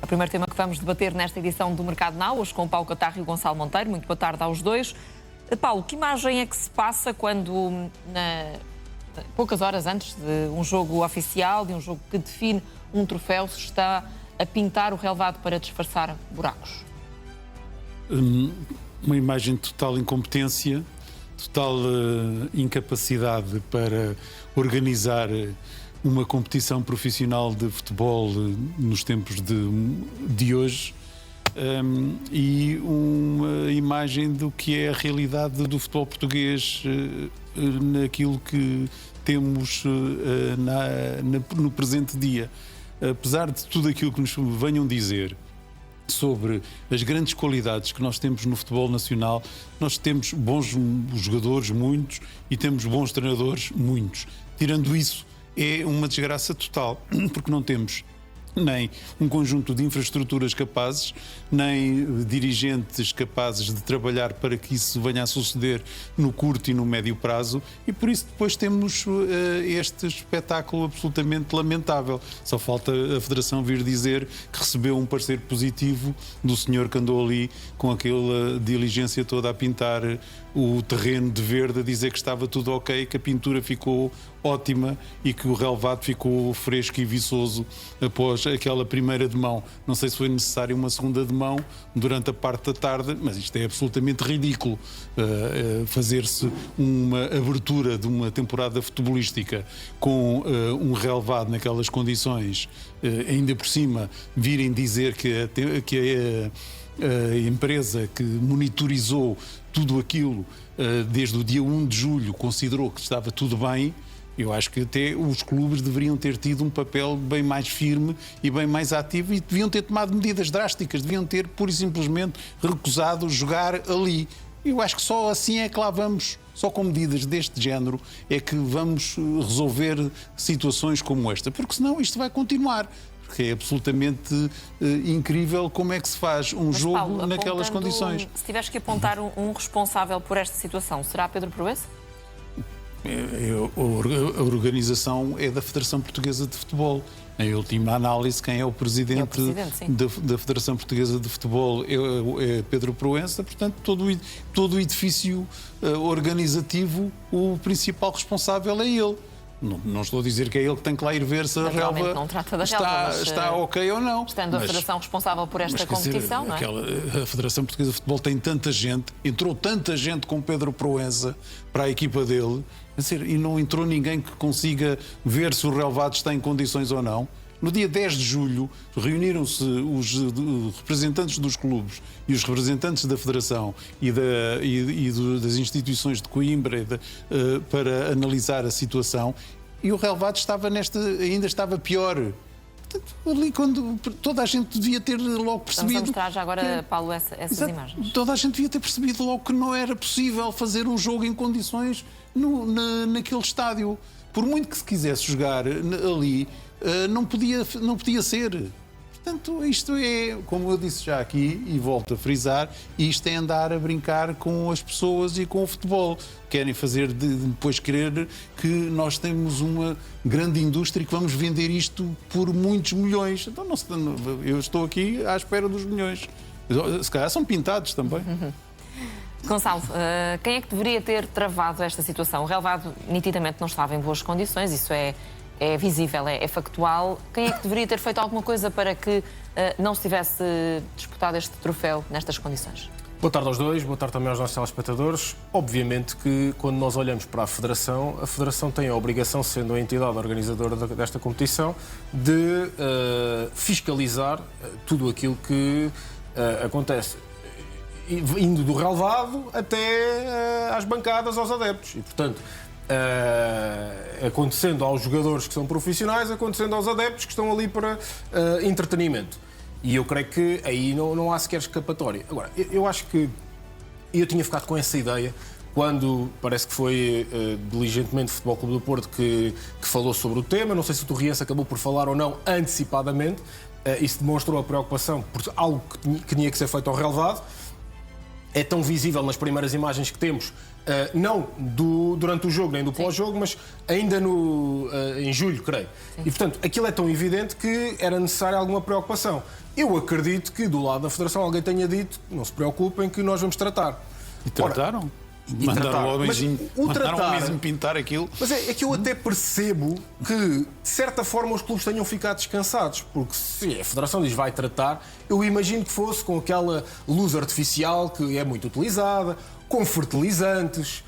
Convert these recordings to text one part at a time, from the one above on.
primeiro tema que vamos debater nesta edição do Mercado Now, hoje com o Paulo Catarro e o Gonçalo Monteiro. Muito boa tarde aos dois. Paulo, que imagem é que se passa quando, poucas horas antes de um jogo oficial, de um jogo que define um troféu, se está a pintar o relvado para disfarçar buracos? Uma imagem de total incompetência, total incapacidade para organizar uma competição profissional de futebol nos tempos de hoje, e uma imagem do que é a realidade do futebol português naquilo que temos no presente dia. Apesar de tudo aquilo que nos venham dizer sobre as grandes qualidades que nós temos no futebol nacional, nós temos bons jogadores, muitos, e temos bons treinadores, muitos. Tirando isso, é uma desgraça total, porque não temos nem um conjunto de infraestruturas capazes, nem dirigentes capazes de trabalhar para que isso venha a suceder no curto e no médio prazo, e por isso depois temos este espetáculo absolutamente lamentável. Só falta a Federação vir dizer que recebeu um parecer positivo do senhor que andou ali com aquela diligência toda a pintar o terreno de verde, a dizer que estava tudo ok, que a pintura ficou ótima e que o relvado ficou fresco e viçoso após aquela primeira de mão. Não sei se foi necessário uma segunda de mão durante a parte da tarde, mas isto é absolutamente ridículo. Fazer-se uma abertura de uma temporada futebolística com um relvado naquelas condições, ainda por cima virem dizer que a empresa que monitorizou tudo aquilo desde o dia 1 de julho considerou que estava tudo bem. Eu acho que até os clubes deveriam ter tido um papel bem mais firme e bem mais ativo e deviam ter tomado medidas drásticas, deviam ter pura e simplesmente recusado jogar ali. Eu acho que só assim é que lá vamos, só com medidas deste género é que vamos resolver situações como esta, porque senão isto vai continuar. Porque é absolutamente incrível como é que se faz um jogo, Paulo, naquelas condições. Se tiveres que apontar um responsável por esta situação, será Pedro Proença? A organização é da Federação Portuguesa de Futebol. Em última análise, quem é o presidente, da Federação Portuguesa de Futebol é Pedro Proença. Portanto, todo o edifício organizativo, o principal responsável é ele. Não estou a dizer que é ele que tem que lá ir ver se a relva não trata da relva, está ok ou não. Estando a Federação responsável por esta competição, não é? A Federação Portuguesa de Futebol tem tanta gente, entrou tanta gente com Pedro Proença para a equipa dele, e não entrou ninguém que consiga ver se o relvado está em condições ou não. No dia 10 de julho, reuniram-se os representantes dos clubes e os representantes da Federação e das instituições de Coimbra para analisar a situação, e o relvado ainda estava pior. Portanto, ali quando toda a gente devia ter logo percebido... Vamos mostrar já agora, Paulo, essas imagens. Toda a gente devia ter percebido logo que não era possível fazer um jogo em condições naquele estádio. Por muito que se quisesse jogar ali, não podia ser. Portanto, isto é, como eu disse já aqui, e volto a frisar, isto é andar a brincar com as pessoas e com o futebol. Querem fazer depois crer que nós temos uma grande indústria e que vamos vender isto por muitos milhões. Então, eu estou aqui à espera dos milhões. Se calhar são pintados também. Gonçalo, quem é que deveria ter travado esta situação? O relvado nitidamente não estava em boas condições, isso é visível, é factual. Quem é que deveria ter feito alguma coisa para que não se tivesse disputado este troféu nestas condições? Boa tarde aos dois, boa tarde também aos nossos telespectadores. Obviamente que quando nós olhamos para a Federação tem a obrigação, sendo a entidade organizadora desta competição, de fiscalizar tudo aquilo que acontece, indo do relvado até às bancadas, aos adeptos. E, portanto, acontecendo aos jogadores que são profissionais, acontecendo aos adeptos que estão ali para entretenimento. E eu creio que aí não há sequer escapatória. Agora, eu acho que eu tinha ficado com essa ideia quando parece que foi diligentemente o Futebol Clube do Porto que falou sobre o tema. Não sei se o Torriense acabou por falar ou não antecipadamente. Isso demonstrou a preocupação por algo que tinha que ser feito ao relvado. é tão visível nas primeiras imagens que temos, não durante o jogo nem do pós-jogo, mas ainda em julho, creio. Sim. E, portanto, aquilo é tão evidente que era necessária alguma preocupação. Eu acredito que, do lado da Federação, alguém tenha dito, não se preocupem, que nós vamos tratar. E trataram? Mandaram o homenzinho pintar aquilo. Mas é que eu até percebo que, de certa forma, os clubes tenham ficado descansados. Porque se a Federação diz vai tratar, eu imagino que fosse com aquela luz artificial que é muito utilizada, com fertilizantes,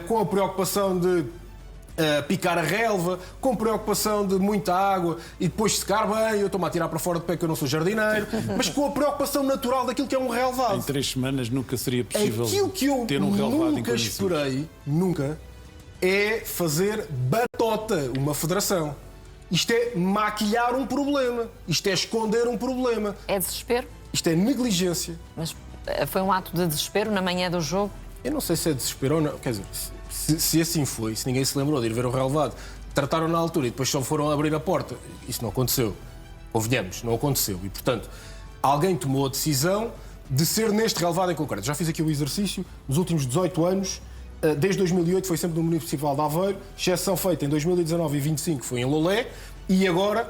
com a preocupação de picar a relva, com preocupação de muita água e depois secar bem. Eu estou-me a tirar para fora de pé que eu não sou jardineiro, mas com a preocupação natural daquilo que é um relvado. Em 3 semanas nunca seria possível aquilo que eu ter um relvado nunca esperei, é fazer batota uma federação. Isto é maquilhar um problema. Isto é esconder um problema. É desespero? Isto é negligência. Mas foi um ato de desespero na manhã do jogo? Eu não sei se é desespero ou não. Quer dizer, se assim foi, se ninguém se lembrou de ir ver o relvado, trataram na altura e depois só foram abrir a porta, isso não aconteceu. Convenhamos, não aconteceu. E, portanto, alguém tomou a decisão de ser neste relvado em concreto. Já fiz aqui o exercício, nos últimos 18 anos, desde 2008 foi sempre no Municipal de Aveiro, exceção feita em 2019 e 2025 foi em Lolé, e agora,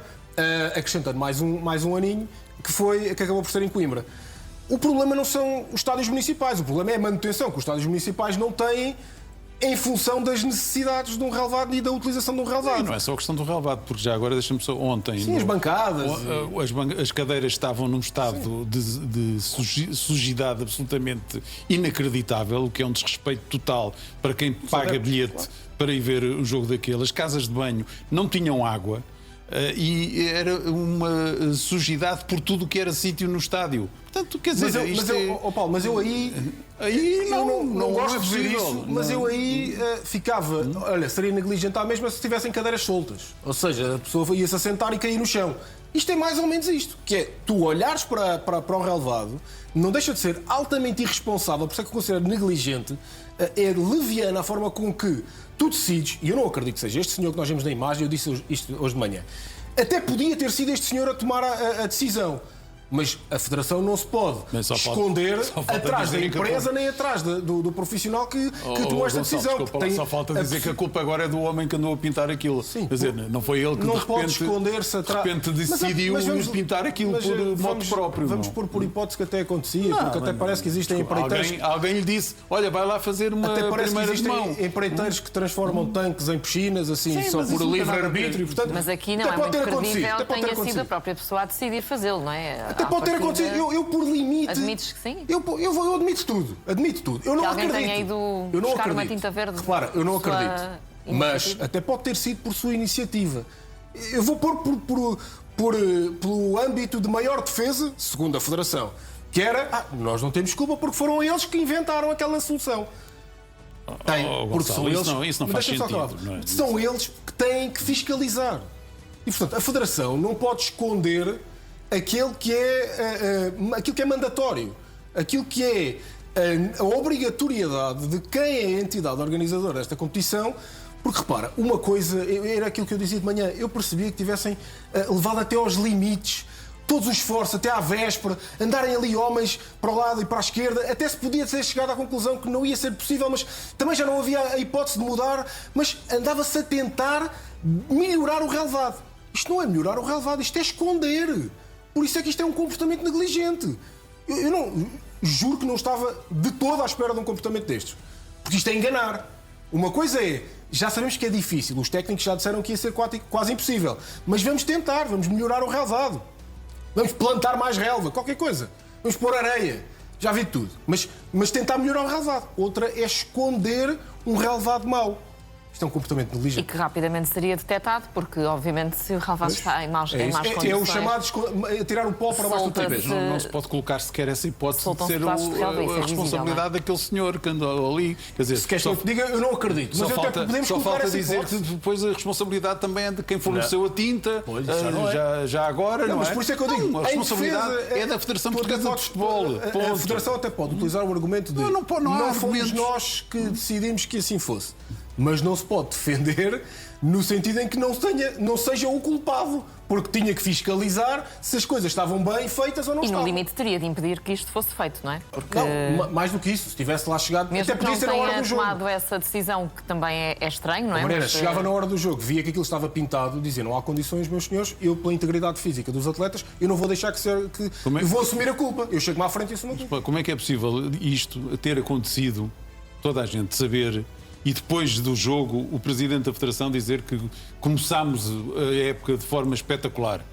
acrescentando mais um aninho, que acabou por ser em Coimbra. O problema não são os estádios municipais, o problema é a manutenção que os estádios municipais não têm em função das necessidades de um relvado e da utilização de um relvado. E não é só a questão do relvado, porque já agora, deixa-me só, ontem... Sim, as bancadas... As cadeiras estavam num estado de sujidade absolutamente inacreditável, o que é um desrespeito total para quem paga bilhete para ir ver o jogo daquele. As casas de banho não tinham água. E era uma sujidade por tudo o que era sítio no estádio. Portanto, quer dizer, Paulo, mas eu aí não gosto de dizer isso, mas eu aí ficava, olha, seria negligente à mesma se tivessem cadeiras soltas. Ou seja, a pessoa ia-se assentar e cair no chão. Isto é mais ou menos isto, que é, tu olhares para o relvado, não deixa de ser altamente irresponsável, por isso é que eu considero negligente, é leviana a forma com que tu decides, e eu não acredito que seja este senhor que nós vemos na imagem, eu disse isto hoje de manhã, até podia ter sido este senhor a tomar a decisão. Mas a Federação não se pode esconder atrás da empresa nem atrás do profissional que tomou esta decisão. Desculpa, só falta dizer que a culpa agora é do homem que andou a pintar aquilo. Sim, quer dizer, não foi ele que não pode esconder-se atrás. De repente decidiu pintar aquilo por modo próprio. Vamos pôr por hipótese que até acontecia, porque até parece que existem empreiteiros... Alguém lhe disse, olha, vai lá fazer uma primeira de mão. Até parece que existem empreiteiros que transformam tanques em piscinas, assim, só por livre-arbítrio. Mas aqui não é muito credível, tenha sido a própria pessoa a decidir fazê-lo, não é? Até pode ter acontecido. Eu por limite... Admites que sim? Eu admito tudo. Admito tudo. Eu não que acredito. Tenha ido eu não buscar acredito. Uma tinta verde. Repara, eu não acredito. Mas até pode ter sido por sua iniciativa. Eu vou pôr pelo âmbito de maior defesa, segundo a Federação, que era, nós não temos culpa porque foram eles que inventaram aquela solução. Porque são eles... Isso não faz sentido. Não é? São eles que têm que fiscalizar. E, portanto, a Federação não pode esconder aquilo que é mandatório, aquilo que é a obrigatoriedade de quem é a entidade organizadora desta competição, porque repara, uma coisa, era aquilo que eu dizia de manhã, eu percebia que tivessem levado até aos limites, todos os esforços, até à véspera, andarem ali homens para o lado e para a esquerda, até se podia ter chegado à conclusão que não ia ser possível, mas também já não havia a hipótese de mudar, mas andava-se a tentar melhorar o relvado. Isto não é melhorar o relvado, isto é esconder. Por isso é que isto é um comportamento negligente. Eu não juro que não estava de todo à espera de um comportamento destes. Porque isto é enganar. Uma coisa é, já sabemos que é difícil, os técnicos já disseram que ia ser quase impossível, mas vamos tentar, vamos melhorar o relvado. Vamos plantar mais relva, qualquer coisa. Vamos pôr areia. Já vi tudo. Mas tentar melhorar o relvado. Outra é esconder um relvado mau. Isto é um comportamento negligente. E que rapidamente seria detectado, porque, obviamente, se o relvado está em más condições... É o chamado tirar o pó para baixo do tapete. Não se pode colocar sequer essa hipótese de ser a responsabilidade daquele senhor que andou ali. Quer dizer, se queres que eu te diga, eu não acredito. Mas só falta dizer que depois a responsabilidade também é de quem forneceu a tinta, já agora, não é? Mas por isso é que eu digo, a responsabilidade é da Federação Portuguesa de Futebol. A Federação até pode utilizar o argumento de não fomos nós que decidimos que assim fosse. mas não se pode defender no sentido em que não seja o culpado, porque tinha que fiscalizar se as coisas estavam bem feitas ou não E no estavam. limite teria de impedir que isto fosse feito, não é? Porque Não, mais do que isso, se tivesse lá chegado, mesmo até que podia não ser na hora tenha do jogo. tomado essa decisão, que também é estranho, não é? Moreira, Mas, chegava na hora do jogo, via que aquilo estava pintado, dizia: não há condições, meus senhores, eu, pela integridade física dos atletas, eu não vou deixar eu vou assumir a culpa. Eu chego-me à frente e assumo a culpa. Como é que é possível isto ter acontecido, toda a gente saber, e depois do jogo o Presidente da Federação dizer que começámos a época de forma espetacular?